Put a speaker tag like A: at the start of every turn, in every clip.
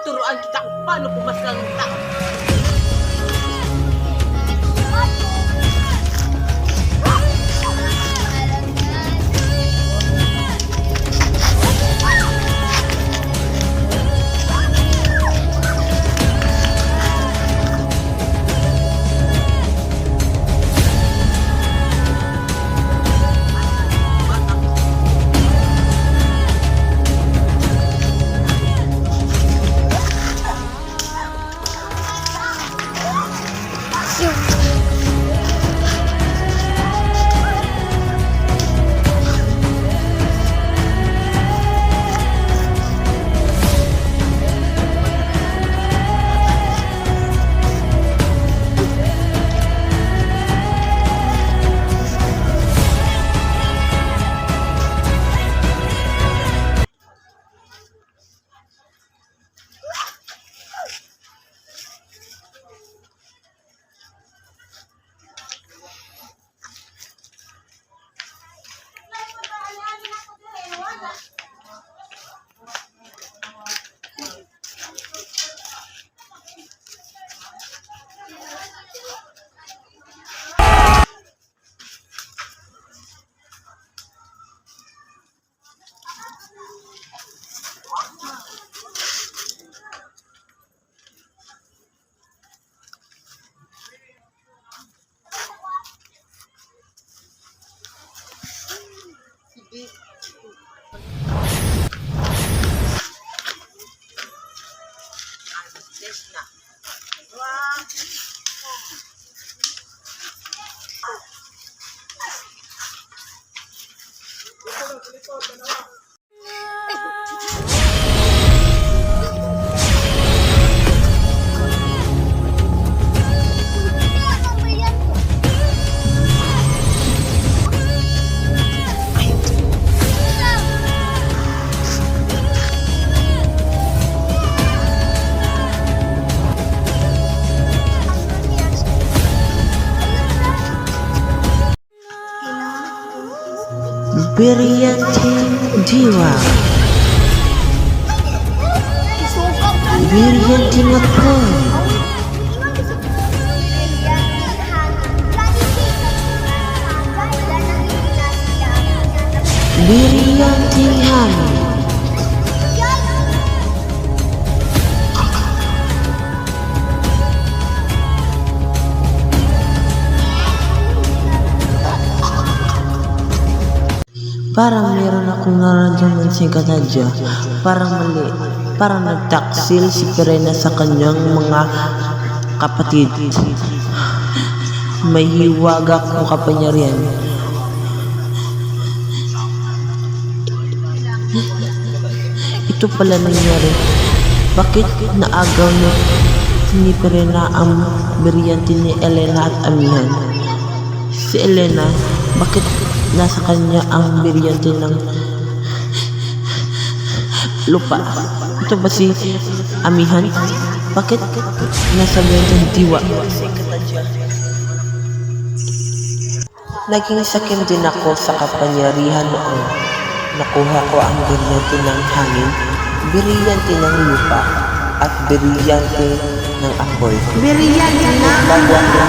A: tuturuan kita kung paano pumaslang ng tao.
B: Brillianteng jiwa, brillianteng apoy, brillianteng hangin, parang meron akong naramdaman si Katadja. Parang mali. Parang nagtaksil si Pirena sa kanyang mga kapatid. May hiwaga kong kapangyarihan. Ito pala nangyari. Bakit naagaw ni Pirena ang brilyante ni Elena at Amihan? Si Elena, bakit nasa kanya ang brilyante ng lupa? Ito ba si Amihan? Bakit nasa brilyanteng diwa? Naging sakim din ako sa kapangyarihan noon. Nakuha ko ang brilyante ng hangin, brilyante ng lupa, at brilyante ng apoy.
A: Brilyante na!
B: Bago ako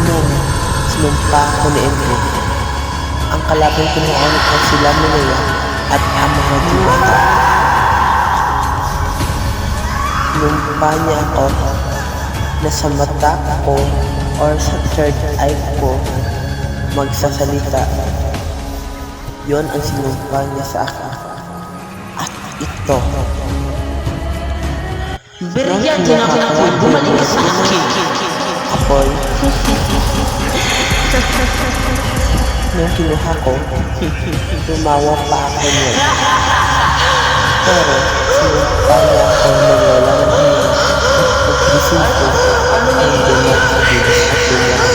B: nung sinumpa ko ni Emre, ang kalaban ko noon ay sila Minaya at ang mga diwata. Sinumpa niya ako na sa mata ko or sa third eye ko magsasalita. Yon ang sinumpa niya sa akin. At ito.
A: Brilyante na ako! Bumalik ka sa akin!
B: Apoy. Nung kinuha ko, tumawa pa ako niya. Pero, sinumpa niya ako na wala ng hilang at pagkising ko, ay hindi na sa bilis at tumawa.